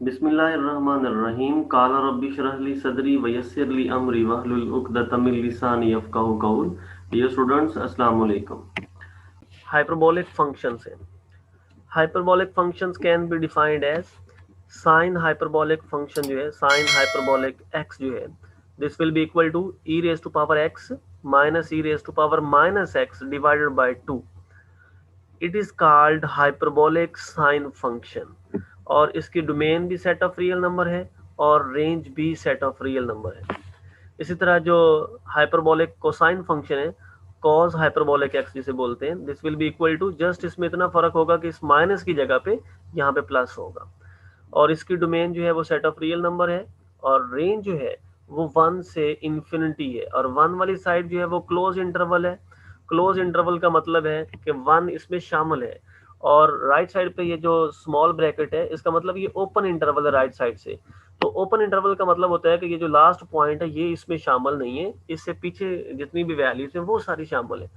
बिस्मिल्लाहिर्रहमानिर्रहीम काला रब्बि इश्रह ली सदरी वयस्सिर ली अमरी वहलुल उक़दतम मिन लिसानी यफ़क़हू क़ौल। डियर स्टूडेंट्स, अस्सलाम वालेकुम। हाइपरबोलिक फंक्शंस है। Hyperbolic functions can be defined as sine hyperbolic function जो है, साइन हाइपरबोलिक एक्स जो है, this will be equal to E raise to power X minus E raise to power minus X divided by 2। It is called hyperbolic sine function और इसकी domain भी set of real number है और range भी set of real number है। इसी तरह जो हाइपरबोलिक कोसाइन फंक्शन है, कॉस हाइपरबोलिक एक्स जिसे बोलते हैं, this will be equal to, just इसमें इतना फर्क होगा कि इस माइनस की जगह पे यहाँ पे प्लस होगा और इसकी डोमेन जो है वो सेट ऑफ रियल नंबर है और रेंज जो है वो 1 से इन्फिनिटी है और 1 वाली साइड जो है वो क्लोज इंटरवल है। क्लोज इंटरवल का मतलब है कि 1 इसमें शामिल है और राइट साइड पे ये जो स्मॉल ब्रैकेट है इसका मतलब ये ओपन इंटरवल है राइट साइड से। तो ओपन इंटरवल का मतलब होता है कि ये जो लास्ट पॉइंट है ये इसमें शामिल नहीं है, इससे पीछे जितनी भी वैल्यूज है वो सारी शामिल है।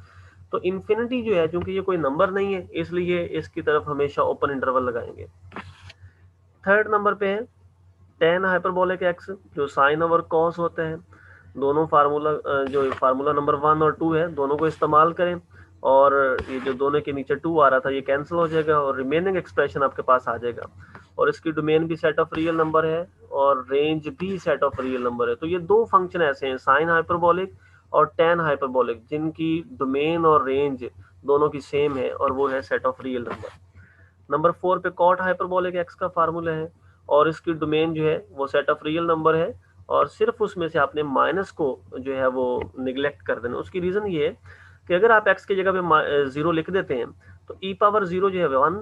तो इन्फिनिटी जो है, क्योंकि ये कोई नंबर नहीं है, इसलिए इसकी तरफ हमेशा ओपन इंटरवल लगाएंगे। थर्ड नंबर पे है टेन हाइपरबोलिक एक्स, जो साइन और कॉस होता है। दोनों फार्मूला जो फार्मूला नंबर 1 और 2 है, दोनों को इस्तेमाल करें और ये जो दोनों के नीचे 2 आ रहा था ये कैंसिल हो जाएगा और रिमेनिंग एक्सप्रेशन आपके पास आ जाएगा और इसकी डोमेन भी सेट ऑफ रियल नंबर है और रेंज भी सेट ऑफ रियल नंबर है। तो ये दो फंक्शन ऐसे हैं, साइन हाइपरबोलिक और टेन हाइपरबोलिक, जिनकी डोमेन और रेंज दोनों की सेम है और वो है set of real number. Number 4 पे कॉट हाइपरबोलिक एक्स का फार्मूला है और इसकी डोमेन जो है वो सेट ऑफ रियल नंबर है और सिर्फ उसमें से आपने माइनस को जो है वो निगलेक्ट कर देना। उसकी रीजन ये है कि अगर आप एक्स की जगह पे 0 लिख देते हैं तो ई पावर 0 जो है 1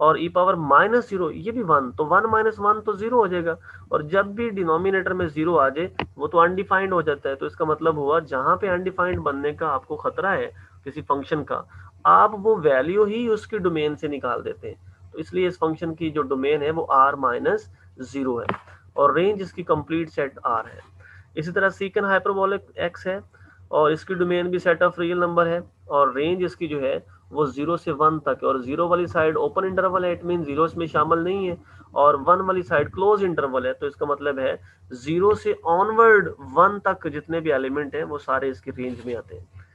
और ई पावर माइनस 0 ये भी 1, तो 1 माइनस 1 तो 0 हो जाएगा और जब भी डिनोमिनेटर में 0 आ जाए वो तो अनडिफाइंड हो जाता है। तो इसका मतलब हुआ जहां पे अनडिफाइंड बनने का आपको खतरा है किसी फंक्शन का, आप वो वैल्यू ही उसकी डोमेन से निकाल देते हैं। तो इसलिए इस फंक्शन की जो डोमेन है वो r माइनस 0 है और रेंज इसकी कंप्लीट सेट r है। इसी तरह सीकन हाइपरबोलिक x है और इसकी डोमेन भी सेट ऑफ रियल नंबर है और रेंज इसकी जो है वो 0 से 1 तक है और 0 वाली साइड ओपन इंटरवल है, इट मीन 0 इसमें शामिल नहीं है और 1 वाली साइड क्लोज इंटरवल है। तो इसका मतलब है 0 से ऑनवर्ड 1 तक जितने भी एलिमेंट हैं वो सारे इसकी रेंज में आते हैं।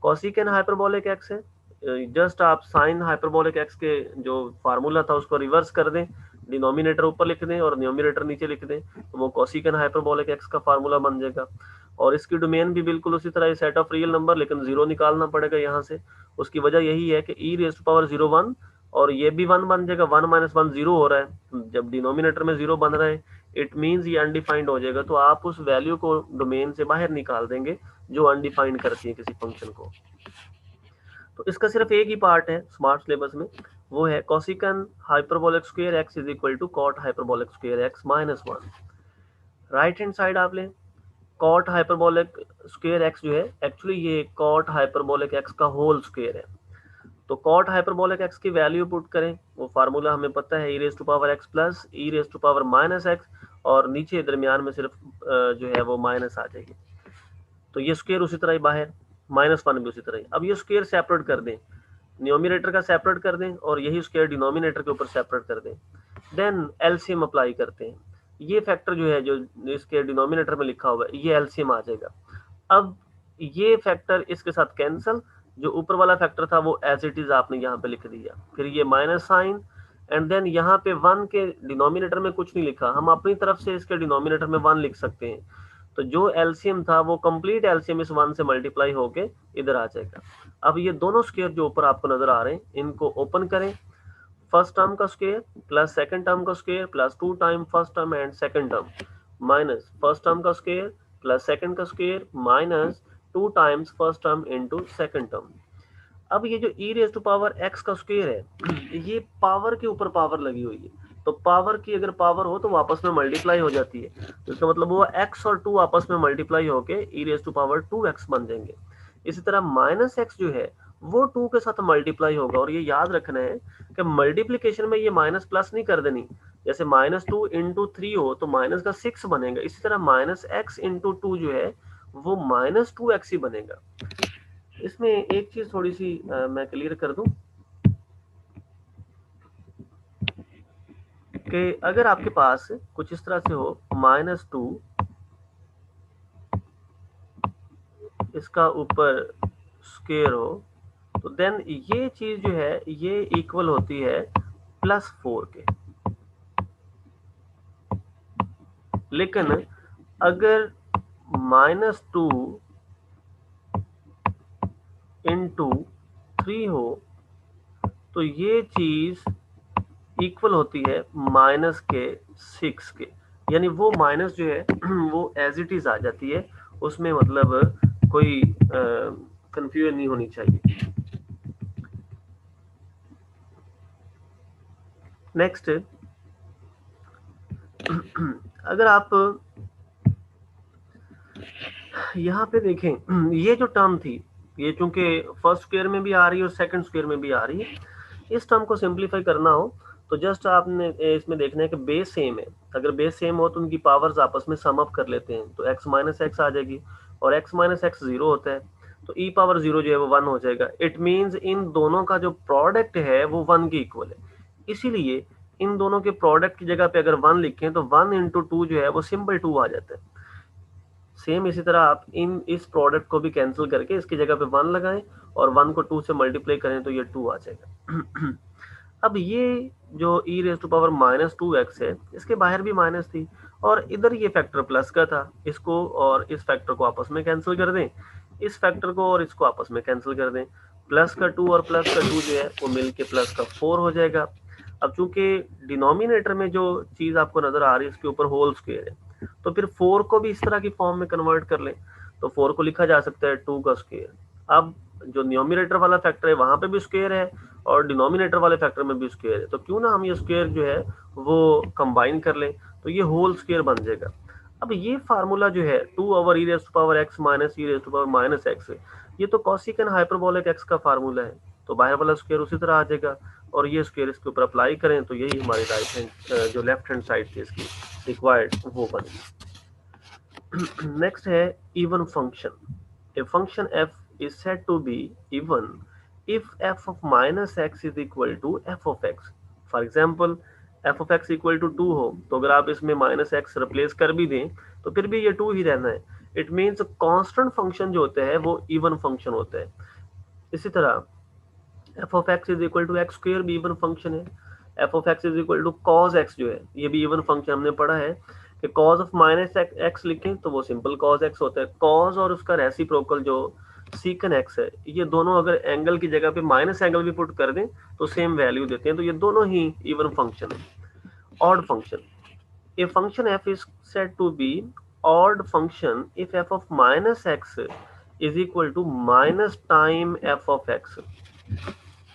कॉसिकन हाइपरबोलिक एक्स है, जस्ट आप साइन हाइपरबोलिक एक्स के जो फार्मूला था उसको रिवर्स कर दें, डिनोमिनेटर ऊपर लिख दें और न्यूमिनेटर नीचे लिख दें, तो वो कॉसिकन हाइपरबोलिक एक्स का फार्मूला बन जाएगा और इसकी डोमेन भी बिल्कुल उसी तरह सेट ऑफ रियल नंबर, लेकिन 0 निकालना पड़ेगा यहाँ से। उसकी वजह यही है कि ई रेज टू पावर 0 1 और ये भी 1 बन जाएगा, 1 माइनस 1 0 हो रहा है, जब डिनोमिनेटर में 0 बन रहा है इट मीन्स ये अनडिफाइंड हो जाएगा। तो आप उस वैल्यू को डोमेन से बाहर निकाल देंगे जो अनडिफाइंड करती है किसी फंक्शन को। तो इसका सिर्फ एक ही पार्ट है स्मार्ट सिलेबस में, वो है cosecant hyperbolic square X is equal to cot hyperbolic square X minus 1। Right hand side आप लें, कॉट हाइपरबोलिक स्क्वायर एक्स जो है एक्चुअली ये कॉट हाइपरबोलिक एक्स का होल स्क्वायर है। तो कॉट हाइपरबोलिक एक्स की वैल्यू पुट करें, वो फार्मूला हमें पता है, e raise to power X plus e raise to power minus X और नीचे दरमियान में सिर्फ जो है वो माइनस आ जाएगी। तो ये स्क्वायर उसी तरह ही बाहर, माइनस 1 भी उसी तरह ही। अब ये स्क्वायर सेपरेट कर दें, न्यूमिनेटर का सेपरेट कर दें और यही स्क्वायर डिनोमिनेटर के ऊपर सेपरेट कर दें, देन एलसीएम अप्लाई करते हैं। ये फैक्टर जो है जो इसके डिनोमिनेटर में लिखा हुआ है ये एलसीएम आ जाएगा। अब ये फैक्टर इसके साथ कैंसिल, जो ऊपर वाला फैक्टर था वो एज इट इज आपने यहाँ पे लिख दिया, फिर ये माइनस साइन एंड देन यहाँ पे 1 के डिनोमिनेटर में कुछ नहीं लिखा, हम अपनी तरफ से इसके डिनोमिनेटर में 1 लिख सकते हैं। तो जो एलसीएम था वो कंप्लीट एलसीएम इस 1 से मल्टीप्लाई होके इधर आ जाएगा। अब ये दोनों स्क्वायर जो ऊपर आपको नजर आ रहे हैं इनको ओपन करें, फर्स्ट टर्म का स्क्वायर प्लस सेकंड टर्म का square plus 2 time first term and second term minus first term का स्क्वायर प्लस सेकंड का square minus 2 times first term into second term. अब ये जो ई रेज टू पावर एक्स का square है ये power के ऊपर पावर लगी हुई है, तो पावर की अगर पावर हो तो वो आपस में मल्टीप्लाई हो जाती है, तो इसका मतलब वो एक्स और 2 आपस में मल्टीप्लाई होके ई रेज टू पावर 2x बन जाएंगे। इसी तरह माइनस एक्स जो है वो 2 के साथ मल्टीप्लाई होगा और ये याद रखना है कि मल्टीप्लीकेशन में ये माइनस प्लस नहीं कर देनी, जैसे माइनस 2 इंटू 3 हो तो माइनस का 6 बनेगा, इसी तरह माइनस एक्स इंटू 2 जो है वो माइनस 2x ही बनेगा। इसमें एक चीज थोड़ी सी मैं क्लियर कर दूं कि अगर आपके पास कुछ इस तरह से हो -2 इसका ऊपर स्क्वायर हो, तो देन ये चीज जो है ये इक्वल होती है +4 के। लेकिन अगर -2 इंटू 3 हो तो ये चीज इक्वल होती है -6 के, यानी वो माइनस जो है वो एज इट इज आ जाती है, उसमें मतलब कोई कंफ्यूजन नहीं होनी चाहिए। नेक्स्ट, अगर आप यहाँ पे देखें, ये जो टर्म थी ये चूंकि फर्स्ट स्क्वायर में भी आ रही है और सेकंड स्क्वायर में भी आ रही है, इस टर्म को सिंपलीफाई करना हो तो जस्ट आपने इसमें देखना है कि बेस सेम है। अगर बेस सेम हो तो उनकी पावर्स आपस में सम अप कर लेते हैं, तो x माइनस एक्स आ जाएगी और x माइनस एक्स 0 होता है, तो e पावर 0 जो है वो 1 हो जाएगा। इट मीन्स इन दोनों का जो प्रोडक्ट है वो 1 के इक्वल है, इसीलिए इन दोनों के प्रोडक्ट की जगह पे अगर 1 लिखें तो 1 इंटू 2 जो है वो सिंपल 2 आ जाता है। सेम इसी तरह आप इस प्रोडक्ट को भी कैंसिल करके इसकी जगह पे 1 लगाएं और 1 को 2 से मल्टीप्लाई करें तो ये 2 आ जाएगा। अब ये जो e raise to power -2x है, इसके बाहर भी माइनस थी और इधर ये फैक्टर प्लस का था, इसको और इस फैक्टर को आपस में कैंसिल कर दें, इस फैक्टर को और इसको आपस में कैंसिल कर दें, प्लस का 2 और प्लस का 2 जो है वो मिलके प्लस का 4 हो जाएगा। अब चूंकि डिनोमिनेटर में जो चीज आपको नजर आ रही है इसके ऊपर होल स्क्वायर है, तो फिर 4 को भी इस तरह की फॉर्म में कन्वर्ट कर लें, तो 4 को लिखा जा सकता है 2 का स्क्वायर। अब जो न्यूमरेटर वाला फैक्टर है वहां पे भी स्क्वायर है और डिनोमिनेटर वाले फैक्टर में भी स्क्वायर है, तो क्यों ना हम ये स्क्वायर जो है वो कंबाइन कर लें, तो ये होल स्क्वायर बन जाएगा। अब ये फार्मूला जो है 2 over e raise to power x minus e raise to power minus x, ये तो कॉसिकन हाइपरबोलिक x का फार्मूला है, तो बाहर वाला स्क्वायर उसी तरह आ जाएगा और ये स्क्वायर इसके ऊपर अप्लाई करें तो यही हमारी राइट हैंड जो लेफ्ट हैंड साइड थी इसकी रिक्वायर्ड वो बनेगी। नेक्स्ट है even function. A function f is said to be even if f of minus x is equal to f of x. For example, f of x equal to 2 हो तो अगर आप इसमें माइनस एक्स रिप्लेस कर भी दें तो फिर भी ये 2 ही रहना है। इट मीन्स कांस्टेंट फंक्शन जो होता है वो इवन फंक्शन होता है। इसी तरह f of x is equal to x square भी इवन फंक्शन है, f of x is equal to cos x जो है ये भी इवन फंक्शन। हमने पढ़ा है कि cos of माइनस एक्स लिखें तो वो सिंपल cos x होता है, cos और उसका रेसिप्रोकल जो सीकन एक्स है, ये दोनों अगर एंगल की जगह पे माइनस एंगल भी पुट कर दें तो सेम वैल्यू देते हैं, तो ये दोनों ही इवन फंक्शन है। Odd function, a function f is said to be odd function if f of minus x is equal to minus time f of x।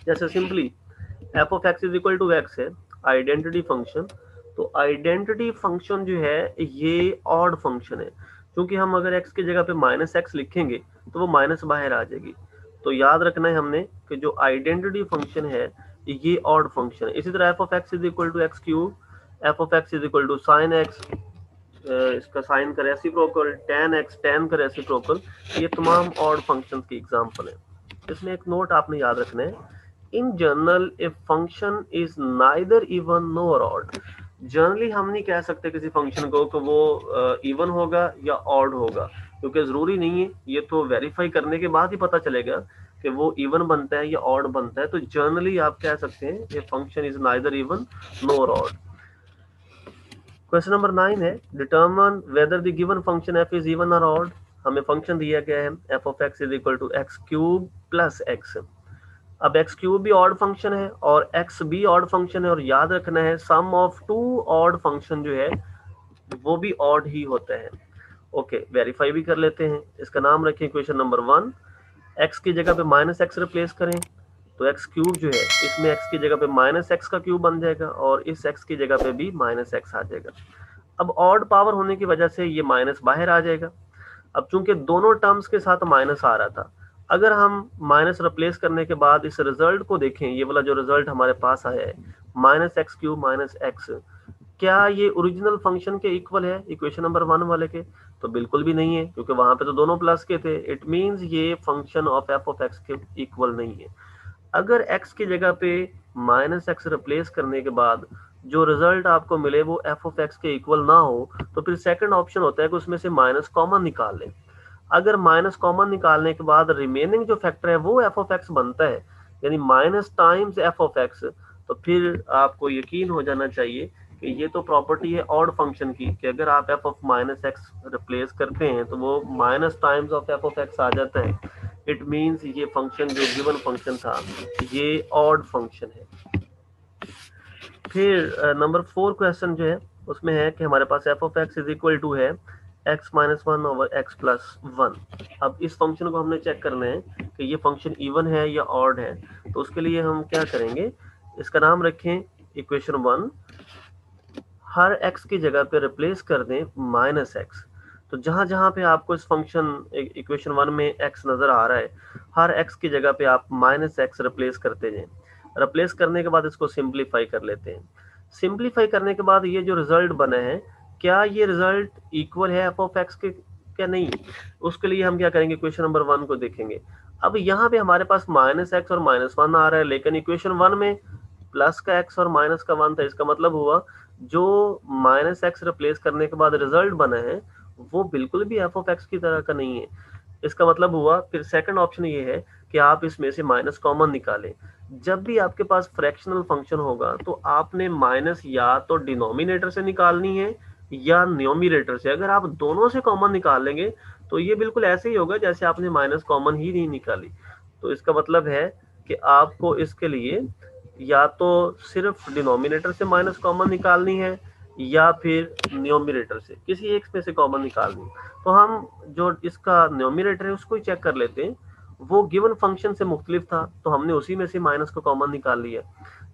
जैसे simply f of x is equal to x है identity function, तो identity function जो है ये odd function है, क्योंकि हम अगर x की जगह पे माइनस एक्स लिखेंगे तो वो माइनस बाहर आ जाएगी। तो याद रखना है हमने कि जो आइडेंटिटी फंक्शन है ये ऑड फंक्शन है। इसी तरह f of x is equal to x cube, f of x is equal to sine x, इसका साइन का रेसिप्रोकल, tan x tan का रेसिप्रोकल, ये तमाम ऑड फंक्शंस की एग्जांपल है। इसमें एक नोट आपने याद रखना है, in general a function is neither even nor odd. Generally हम नहीं कह सकते किसी फंक्शन को कि वो इवन होगा या ऑड होगा, क्योंकि जरूरी नहीं है, ये तो वेरीफाई करने के बाद ही पता चलेगा कि वो इवन बनता है या ऑड बनता है। तो जनरली आप कह सकते हैं ये function is neither even nor odd. Question number 9 है, determine whether the given function f is even और ऑड। हमें फंक्शन दिया गया है f of x is equal to x cube plus x. अब एक्स क्यूब भी ऑड फंक्शन है और एक्स भी ऑड फंक्शन है, और याद रखना है सम ऑफ टू ऑड फंक्शन जो है वो भी ऑड ही होता है। ओके, वेरीफाई भी कर लेते हैं। इसका नाम रखें इक्वेशन नंबर 1, एक्स की जगह पे माइनस एक्स रिप्लेस करें तो एक्स क्यूब जो है इसमें एक्स की जगह पे माइनस एक्स का क्यूब बन जाएगा और इस एक्स की जगह पे भी माइनस एक्स आ जाएगा। अब ऑड पावर होने की वजह से ये माइनस बाहर आ जाएगा। अब चूंकि दोनों टर्म्स के साथ माइनस आ रहा था, अगर हम माइनस रिप्लेस करने के बाद इस रिजल्ट को देखें, ये वाला जो रिजल्ट हमारे पास आया है minus x cube minus x, क्या ये ओरिजिनल फंक्शन के इक्वल है इक्वेशन नंबर 1 वाले के? तो बिल्कुल भी नहीं है, क्योंकि वहां पे तो दोनों प्लस के थे। इट मींस ये function of F of x के इक्वल नहीं है। अगर एक्स की जगह पे माइनस एक्स रिप्लेस करने के बाद जो रिजल्ट आपको मिले वो एफ ऑफ एक्स के इक्वल ना हो, तो फिर सेकंड ऑप्शन होता है कि उसमें से माइनस कॉमन निकाल लें। अगर माइनस कॉमन निकालने के बाद रिमेनिंग जो फैक्टर है वो एफ ऑफ एक्स बनता है, यानी minus times F of x, तो फिर आपको यकीन हो जाना चाहिए कि ये तो प्रॉपर्टी है ऑड फंक्शन की, कि अगर आप F of minus X replace करते हैं तो वो minus times of F of X आ जाता है। इट मीन्स ये फंक्शन जो गिवन फंक्शन था ये ऑड फंक्शन है। फिर नंबर 4 क्वेश्चन जो है उसमें है कि हमारे पास F of x is equal to है X minus one over X plus one. अब इस फंक्शन को हमने चेक करना है कि ये फंक्शन इवन है या ऑड है। तो उसके लिए हम क्या करेंगे, इसका नाम रखें इक्वेशन 1, हर x की जगह पे रिप्लेस कर दें माइनस एक्स। तो जहां जहां पे आपको इस फंक्शन इक्वेशन 1 में x नजर आ रहा है, हर x की जगह पे आप माइनस एक्स रिप्लेस करते जाएं। रिप्लेस करने के बाद इसको सिंप्लीफाई कर लेते हैं। सिंप्लीफाई करने के बाद ये जो रिजल्ट बना है, क्या ये रिजल्ट इक्वल है एफ ऑफ एक्स के क्या नहीं, उसके लिए हम क्या करेंगे, इक्वेशन नंबर 1 को देखेंगे। अब यहाँ पे हमारे पास माइनस एक्स और माइनस वन आ रहा है, लेकिन इक्वेशन 1 में प्लस का एक्स और माइनस का वन था। इसका मतलब हुआ जो माइनस एक्स रिप्लेस करने के बाद रिजल्ट बना है वो बिल्कुल भी एफ ऑफ एक्स की तरह का नहीं है। इसका मतलब हुआ फिर सेकंड ऑप्शन ये है कि आप इसमें से माइनस कॉमन निकालें। जब भी आपके पास फ्रैक्शनल फंक्शन होगा तो आपने माइनस या तो डिनोमिनेटर से निकालनी है या न्यूमरेटर से। अगर आप दोनों से कॉमन निकाल लेंगे तो ये बिल्कुल ऐसे ही होगा जैसे आपने माइनस कॉमन ही नहीं निकाली। तो इसका मतलब है कि आपको इसके लिए या तो सिर्फ डिनोमिनेटर से माइनस कॉमन निकालनी है या फिर न्यूमरेटर से, किसी एक में से कॉमन निकालनी है। तो हम जो इसका न्यूमरेटर है उसको ही चेक कर लेते हैं। वो गिवन फंक्शन से मुख्तलिफ था तो हमने उसी में से माइनस को कॉमन निकाल लिया।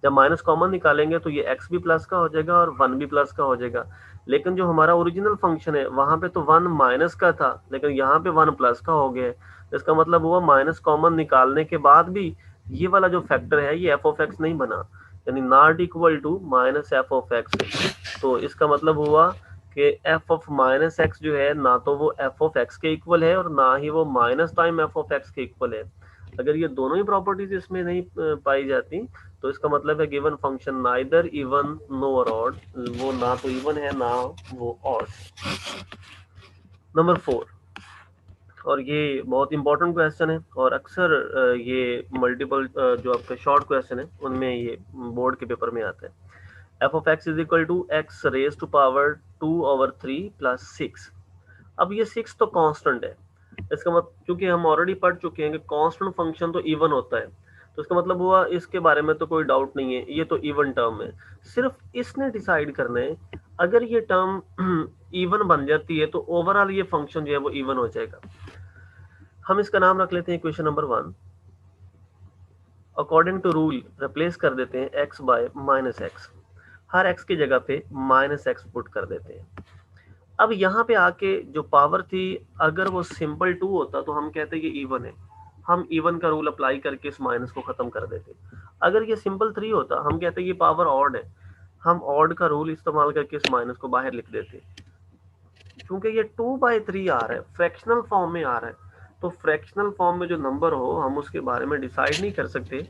जब माइनस कॉमन निकालेंगे तो ये एक्स भी प्लस का हो जाएगा और वन भी प्लस का हो जाएगा। लेकिन जो हमारा ओरिजिनल फंक्शन है वहां पे तो वन माइनस का था, लेकिन यहाँ पे वन प्लस का हो गया है। इसका मतलब हुआ माइनस कॉमन निकालने के बाद भी ये वाला जो फैक्टर है ये एफ ऑफ एक्स नहीं बना, यानी not equal to minus f of x. तो इसका मतलब हुआ कि एफ ऑफ माइनस एक्स जो है ना तो वो एफ ऑफ एक्स के इक्वल है और ना ही वो minus time F of x के इक्वल है। अगर ये दोनों ही प्रॉपर्टीज इसमें नहीं पाई जाती तो इसका मतलब है given function neither even nor odd, वो ना तो इवन है ना वो ऑड। नंबर 4, और ये बहुत इंपॉर्टेंट क्वेश्चन है और अक्सर ये मल्टीपल जो आपके शॉर्ट क्वेश्चन है उनमें ये बोर्ड के पेपर में आता है। F of x is equal to x raise to power 2/3 plus 6। अब ये 6 तो कांस्टेंट है। इसका मतलब क्योंकि हम ऑलरेडी पढ़ चुके हैं कि कांस्टेंट फंक्शन तो इवन होता है, तो इसका मतलब हुआ इसके बारे में तो कोई डाउट नहीं है, ये तो इवन टर्म है। सिर्फ इसने डिसाइड करना है अगर ये टर्म इवन बन जाती है तो ओवरऑल ये फंक्शन जो है वो इवन हो जाएगा। हम इसका नाम रख लेते हैं equation number 1। According to rule replace कर देते हैं x बाय माइनस एक्स, हर x की जगह पे माइनस एक्स पुट कर देते हैं। अब यहाँ पे आके जो पावर थी अगर वो सिंपल 2 होता तो हम कहते ये इवन है, हम इवन का रूल अप्लाई करके इस माइनस को खत्म कर देते। अगर ये सिंपल 3 होता हम कहते ये पावर ऑड है, हम ऑड का रूल इस्तेमाल करके इस माइनस को बाहर लिख देते। क्योंकि ये 2/3 आ रहा है, फ्रैक्शनल फॉर्म में आ रहा है, तो फ्रैक्शनल फॉर्म में जो नंबर हो हम उसके बारे में डिसाइड नहीं कर सकते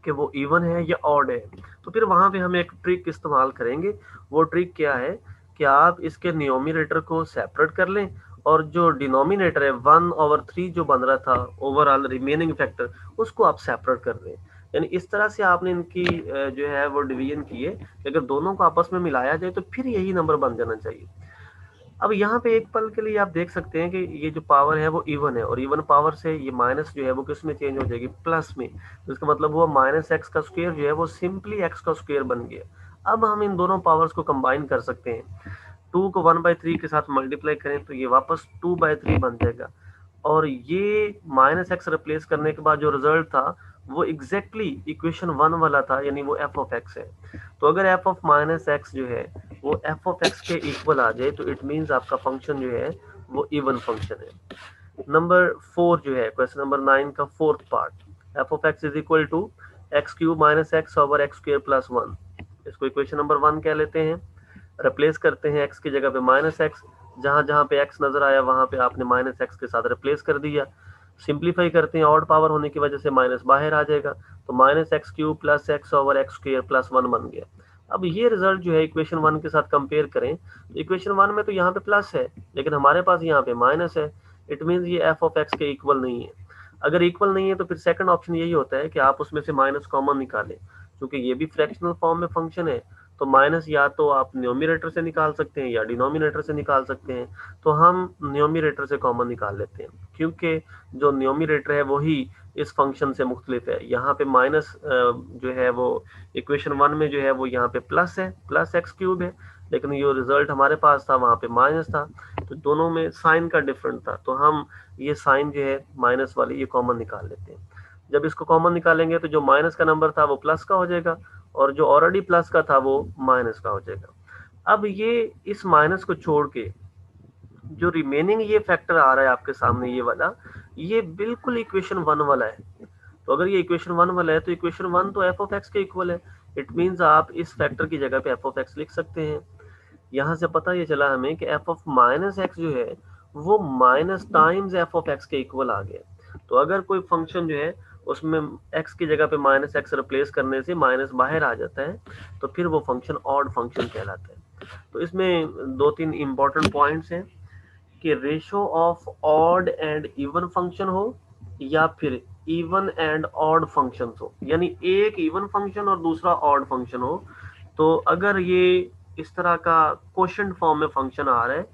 कि वो इवन है या ऑड है। तो फिर वहां पे हम एक ट्रिक इस्तेमाल करेंगे। वो ट्रिक क्या है कि आप इसके न्यूमरेटर को सेपरेट कर लें और जो डिनोमिनेटर है 1/3 जो बन रहा था ओवरऑल रिमेनिंग फैक्टर, उसको आप सेपरेट कर दें। यानी इस तरह से आपने इनकी जो है वो डिवीजन की है कि अगर दोनों को आपस में मिलाया जाए तो फिर यही नंबर बन जाना चाहिए। अब यहाँ पे एक पल के लिए आप देख सकते हैं कि ये जो पावर है वो इवन है और इवन पावर से ये माइनस जो है वो किस में चेंज हो जाएगी, प्लस में। तो इसका मतलब हुआ माइनस एक्स का स्क्वायर जो है वो सिंपली एक्स का स्क्वायर बन गया। अब हम इन दोनों पावर्स को कंबाइन कर सकते हैं। 2 को 1/3 के साथ मल्टीप्लाई करें तो ये वापस 2/3 बन जाएगा और ये माइनस एक्स रिप्लेस करने के बाद जो रिजल्ट था वो एग्जैक्टली इक्वेशन 1 वाला था, यानी वो एफ ऑफ एक्स है। तो अगर एफ ऑफ माइनस एक्स जो है वो एफ ऑफ एक्स के इक्वल आ जाए तो इट मींस आपका फंक्शन जो है वो इवन फंक्शन है। नंबर 4 जो है क्वेश्चन नंबर 9 का fourth part, f of x is equal to x cube minus x over x square plus 1। इसको इक्वेशन नंबर 1 कह लेते हैं। रिप्लेस करते हैं एक्स की जगह पे माइनस एक्स, जहां जहां पे एक्स नजर आया वहां पे आपने माइनस एक्स के साथ रिप्लेस कर दिया। सिंप्लीफाई करते हैं, ऑड पावर होने की वजह से माइनस बाहर आ जाएगा, तो minus x cube plus x over x square plus 1 बन गया। अब ये रिजल्ट जो है इक्वेशन 1 के साथ कंपेयर करें, इक्वेशन 1 में तो यहाँ पे प्लस है लेकिन हमारे पास यहाँ पे माइनस है। इट मीन्स ये एफ ऑफ एक्स के इक्वल नहीं है। अगर इक्वल नहीं है तो फिर सेकंड ऑप्शन यही होता है कि आप उसमें से माइनस कॉमन निकालें, क्योंकि ये भी फ्रैक्शनल फॉर्म में फंक्शन है। तो माइनस या तो आप न्यूमरेटर से निकाल सकते हैं या डिनोमिनेटर से निकाल सकते हैं। तो हम न्यूमरेटर से कॉमन निकाल लेते हैं, क्योंकि जो न्यूमरेटर है वही इस फंक्शन से मुख्तलिफ है। यहाँ पे माइनस जो है वो इक्वेशन 1 में जो है वो यहाँ पे प्लस है, प्लस एक्स क्यूब है, लेकिन ये रिजल्ट हमारे पास था वहाँ पे माइनस था। तो दोनों में साइन का डिफरेंट था, तो हम ये साइन जो है माइनस वाली ये कॉमन निकाल लेते हैं। जब इसको कॉमन निकालेंगे तो जो माइनस का नंबर था वो प्लस का हो जाएगा और जो ऑलरेडी प्लस का था वो माइनस का हो जाएगा। अब ये इस माइनस को छोड़ के जो रिमेनिंग ये फैक्टर आ रहा है आपके सामने ये वाला, ये बिल्कुल इक्वेशन 1 वाला है। तो अगर ये इक्वेशन 1 वाला है तो इक्वेशन 1 तो एफ ऑफ एक्स के इक्वल है। इट मीन्स आप इस फैक्टर की जगह पे एफ ऑफ एक्स लिख सकते हैं। यहाँ से पता ये चला हमें कि एफ ऑफ माइनस एक्स जो है वो minus times F of x के इक्वल आ गया। तो अगर कोई फंक्शन जो है उसमें एक्स की जगह पे माइनस एक्स रिप्लेस करने से माइनस बाहर आ जाता है, तो फिर वो फंक्शन ऑड फंक्शन कहलाता है। तो इसमें दो तीन इंपॉर्टेंट पॉइंट्स हैं कि ratio of odd and even function हो या फिर इवन एंड ऑड फंक्शन हो, यानी एक इवन फंक्शन और दूसरा ऑड फंक्शन हो। तो अगर ये इस तरह का क्वोशंट फॉर्म में फंक्शन आ रहा है,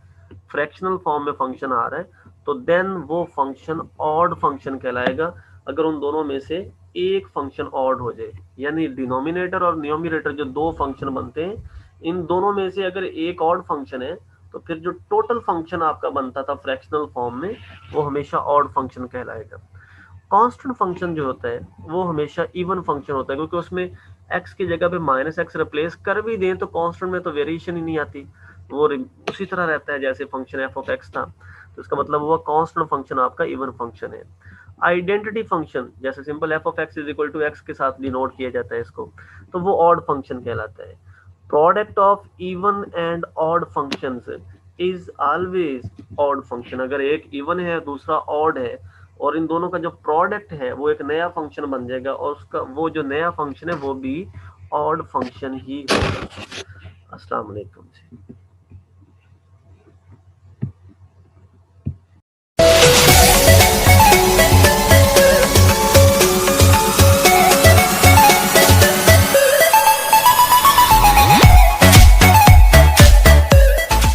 फ्रैक्शनल फॉर्म में फंक्शन आ रहा है, तो देन वो फंक्शन ऑड फंक्शन कहलाएगा। अगर उन दोनों में से एक फंक्शन ऑड हो जाए, यानी डिनोमिनेटर और न्यूमरेटर जो दो फंक्शन बनते हैं, इन दोनों में से अगर एक ऑड फंक्शन है तो फिर जो टोटल फंक्शन आपका बनता था फ्रैक्शनल फॉर्म में वो हमेशा ऑड फंक्शन कहलाएगा। कांस्टेंट फंक्शन जो होता है वो हमेशा इवन फंक्शन होता है, क्योंकि उसमें एक्स की जगह पे माइनस एक्स रिप्लेस कर भी दें तो कांस्टेंट में तो वेरिएशन ही नहीं आती, वो उसी तरह रहता है जैसे फंक्शन एफ ऑफ एक्स था। तो इसका मतलब हुआ कांस्टेंट फंक्शन आपका इवन फंक्शन है। आइडेंटिटी फंक्शन जैसे simple f of x is equal to x के साथ डिनोट किया जाता है इसको, तो वो ऑड फंक्शन कहलाता है। Product of even and odd functions is always odd function. अगर एक इवन है दूसरा ऑड है और इन दोनों का जो प्रोडक्ट है वो एक नया फंक्शन बन जाएगा और उसका वो जो नया फंक्शन है वो भी ऑड फंक्शन ही होगा। अस्सलाम वालेकुम।